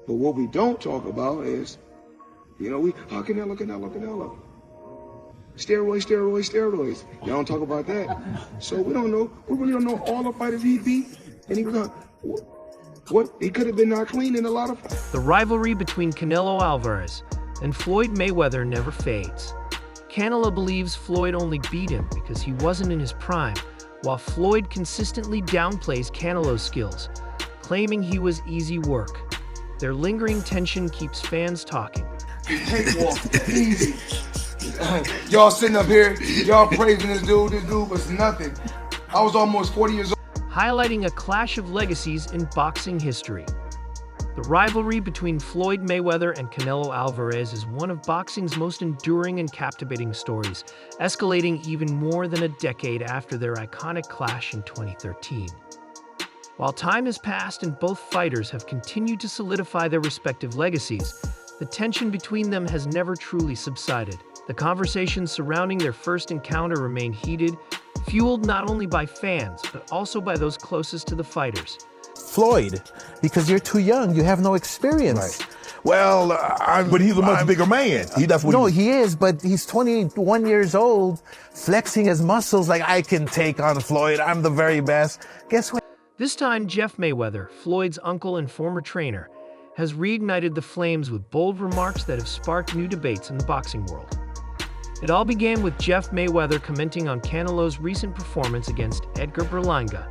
But what we don't talk about is, Canelo. Steroids. Y'all don't talk about that. So we really don't know all the fighters he beat. And he was he could have been not clean in a lot of fights. The rivalry between Canelo Alvarez and Floyd Mayweather never fades. Canelo believes Floyd only beat him because he wasn't in his prime, while Floyd consistently downplays Canelo's skills, claiming he was easy work. Their lingering tension keeps fans talking. Cakewalk, easy. Y'all sitting up here, y'all praising this dude was nothing. I was almost 40 years old. Highlighting a clash of legacies in boxing history. The rivalry between Floyd Mayweather and Canelo Alvarez is one of boxing's most enduring and captivating stories, escalating even more than a decade after their iconic clash in 2013. While time has passed and both fighters have continued to solidify their respective legacies, the tension between them has never truly subsided. The conversations surrounding their first encounter remain heated, fueled not only by fans, but also by those closest to the fighters. Floyd, because you're too young, you have no experience. Right. Well, but he's a much bigger man. He is, but he's 21 years old, flexing his muscles like, I can take on Floyd, I'm the very best. Guess what? This time, Jeff Mayweather, Floyd's uncle and former trainer, has reignited the flames with bold remarks that have sparked new debates in the boxing world. It all began with Jeff Mayweather commenting on Canelo's recent performance against Edgar Berlanga.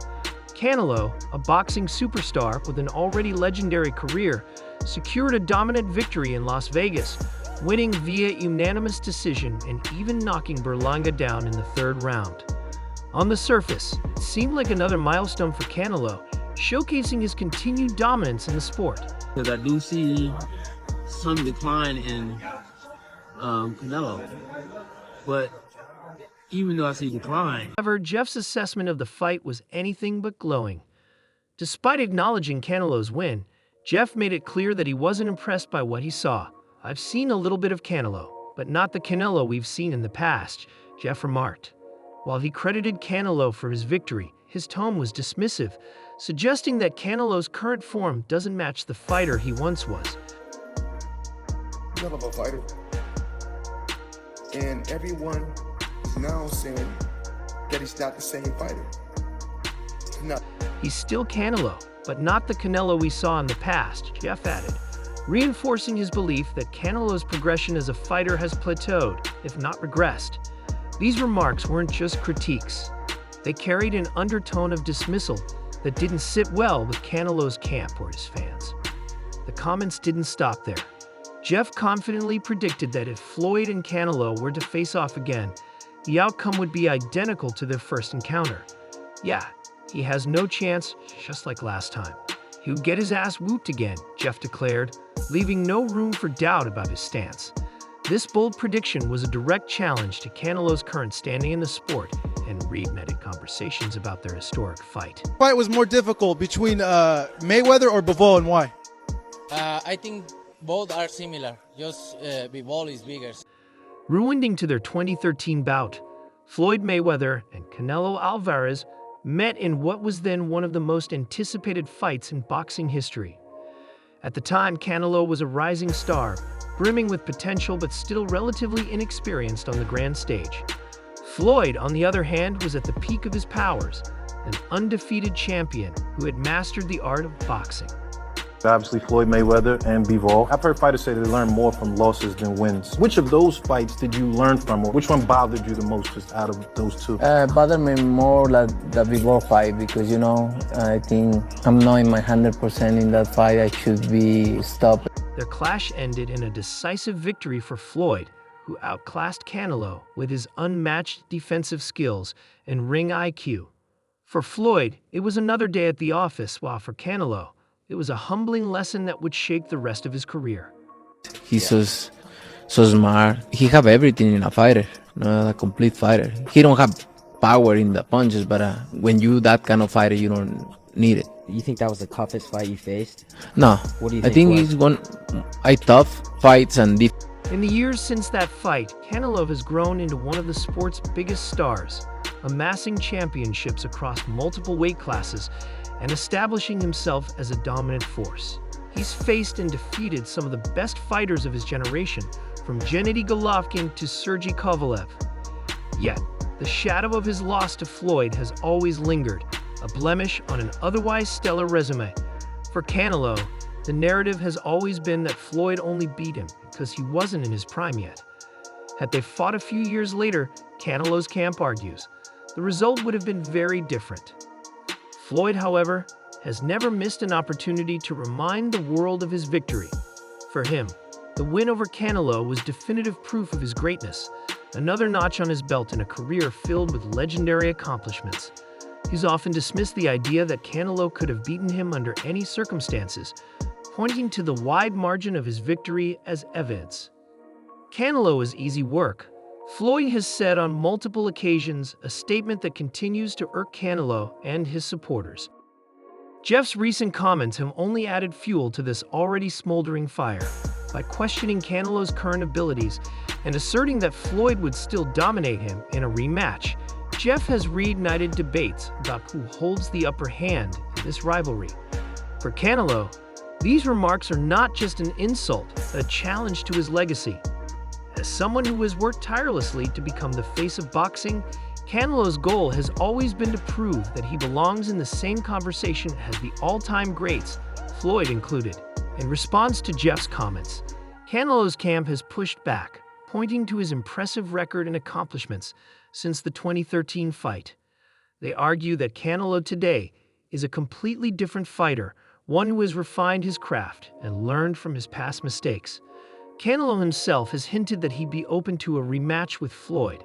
Canelo, a boxing superstar with an already legendary career, secured a dominant victory in Las Vegas, winning via unanimous decision and even knocking Berlanga down in the third round. On the surface, it seemed like another milestone for Canelo, showcasing his continued dominance in the sport. Because I do see some decline in Canelo, but even though I see decline. However, Jeff's assessment of the fight was anything but glowing. Despite acknowledging Canelo's win, Jeff made it clear that he wasn't impressed by what he saw. "I've seen a little bit of Canelo, but not the Canelo we've seen in the past," Jeff remarked. While he credited Canelo for his victory, his tone was dismissive, suggesting that Canelo's current form doesn't match the fighter he once was. Hell of a fighter. And everyone is now saying that he's not the same fighter. He's still Canelo, but not the Canelo we saw in the past, Jeff added, reinforcing his belief that Canelo's progression as a fighter has plateaued, if not regressed. These remarks weren't just critiques. They carried an undertone of dismissal that didn't sit well with Canelo's camp or his fans. The comments didn't stop there. Jeff confidently predicted that if Floyd and Canelo were to face off again, the outcome would be identical to their first encounter. Yeah, he has no chance, just like last time. He would get his ass whooped again, Jeff declared, leaving no room for doubt about his stance. This bold prediction was a direct challenge to Canelo's current standing in the sport and reignited conversations about their historic fight. Fight was more difficult between Mayweather or Bivol, and why? I think both are similar, just Bivol is bigger. Rewinding to their 2013 bout, Floyd Mayweather and Canelo Alvarez met in what was then one of the most anticipated fights in boxing history. At the time, Canelo was a rising star, brimming with potential but still relatively inexperienced on the grand stage. Floyd, on the other hand, was at the peak of his powers, an undefeated champion who had mastered the art of boxing. Obviously, Floyd Mayweather and Bivol. I've heard fighters say they learn more from losses than wins. Which of those fights did you learn from, or which one bothered you the most just out of those two? Bothered me more like the Bivol fight because, I think I'm not in my 100% in that fight. I should be stopped. Their clash ended in a decisive victory for Floyd, who outclassed Canelo with his unmatched defensive skills and ring IQ. For Floyd, it was another day at the office, while for Canelo, it was a humbling lesson that would shape the rest of his career. He's so smart. He have everything in a fighter, a complete fighter. He don't have power in the punches, but when you that kind of fighter, you don't need it. You think that was the toughest fight you faced? No. What do you think? I think he's one tough fights and deep. In the years since that fight, Canelo has grown into one of the sport's biggest stars, amassing championships across multiple weight classes and establishing himself as a dominant force. he's faced and defeated some of the best fighters of his generation, from Gennady Golovkin to Sergey Kovalev. Yet, the shadow of his loss to Floyd has always lingered, a blemish on an otherwise stellar resume. For Canelo, the narrative has always been that Floyd only beat him because he wasn't in his prime yet. Had they fought a few years later, Canelo's camp argues, the result would have been very different. Floyd, however, has never missed an opportunity to remind the world of his victory. For him, the win over Canelo was definitive proof of his greatness, another notch on his belt in a career filled with legendary accomplishments. He's often dismissed the idea that Canelo could have beaten him under any circumstances, pointing to the wide margin of his victory as evidence. Canelo is easy work. Floyd has said on multiple occasions, a statement that continues to irk Canelo and his supporters. Jeff's recent comments have only added fuel to this already smoldering fire by questioning Canelo's current abilities and asserting that Floyd would still dominate him in a rematch. Jeff has reignited debates about who holds the upper hand in this rivalry. For Canelo, these remarks are not just an insult, but a challenge to his legacy. As someone who has worked tirelessly to become the face of boxing, Canelo's goal has always been to prove that he belongs in the same conversation as the all-time greats, Floyd included. In response to Jeff's comments, Canelo's camp has pushed back, pointing to his impressive record and accomplishments since the 2013 fight. They argue that Canelo today is a completely different fighter, one who has refined his craft and learned from his past mistakes. Canelo himself has hinted that he'd be open to a rematch with Floyd,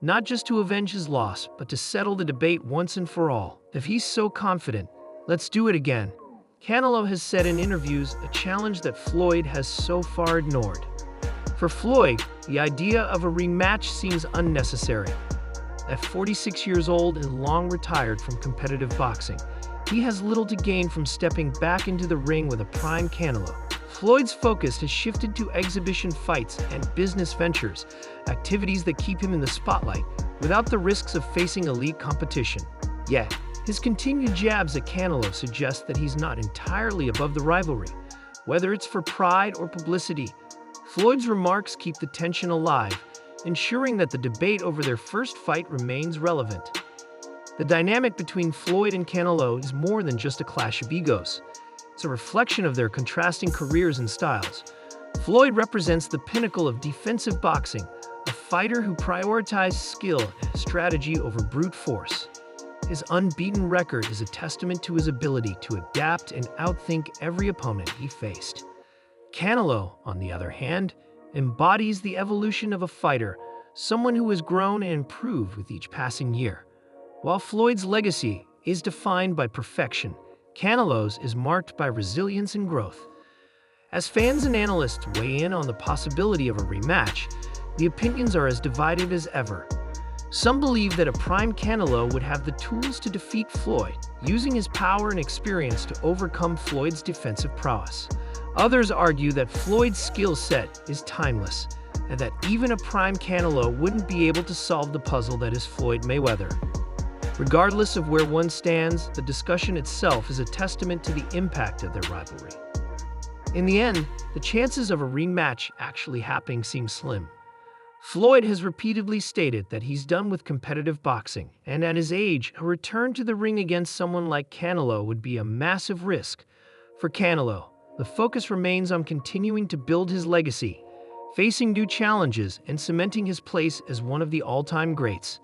not just to avenge his loss, but to settle the debate once and for all. If he's so confident, let's do it again. Canelo has said in interviews, a challenge that Floyd has so far ignored. For Floyd, the idea of a rematch seems unnecessary. At 46 years old and long retired from competitive boxing, he has little to gain from stepping back into the ring with a prime Canelo. Floyd's focus has shifted to exhibition fights and business ventures, activities that keep him in the spotlight without the risks of facing elite competition. Yet, his continued jabs at Canelo suggest that he's not entirely above the rivalry. Whether it's for pride or publicity, Floyd's remarks keep the tension alive, ensuring that the debate over their first fight remains relevant. The dynamic between Floyd and Canelo is more than just a clash of egos. It's a reflection of their contrasting careers and styles. Floyd represents the pinnacle of defensive boxing, a fighter who prioritized skill and strategy over brute force. His unbeaten record is a testament to his ability to adapt and outthink every opponent he faced. Canelo, on the other hand, embodies the evolution of a fighter, someone who has grown and improved with each passing year. While Floyd's legacy is defined by perfection, Canelo's is marked by resilience and growth. As fans and analysts weigh in on the possibility of a rematch, the opinions are as divided as ever. Some believe that a prime Canelo would have the tools to defeat Floyd, using his power and experience to overcome Floyd's defensive prowess. Others argue that Floyd's skill set is timeless, and that even a prime Canelo wouldn't be able to solve the puzzle that is Floyd Mayweather. Regardless of where one stands, the discussion itself is a testament to the impact of their rivalry. In the end, the chances of a rematch actually happening seem slim. Floyd has repeatedly stated that he's done with competitive boxing, and at his age, a return to the ring against someone like Canelo would be a massive risk. For Canelo, the focus remains on continuing to build his legacy, facing new challenges, and cementing his place as one of the all-time greats.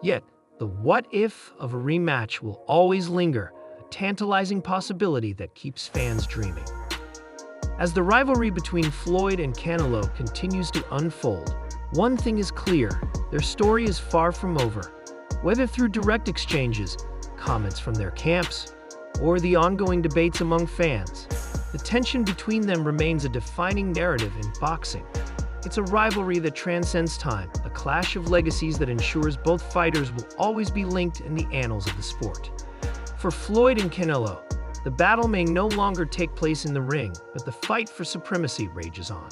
Yet, the what-if of a rematch will always linger, a tantalizing possibility that keeps fans dreaming. As the rivalry between Floyd and Canelo continues to unfold, one thing is clear, their story is far from over. Whether through direct exchanges, comments from their camps, or the ongoing debates among fans, the tension between them remains a defining narrative in boxing. It's a rivalry that transcends time, a clash of legacies that ensures both fighters will always be linked in the annals of the sport. For Floyd and Canelo, the battle may no longer take place in the ring, but the fight for supremacy rages on.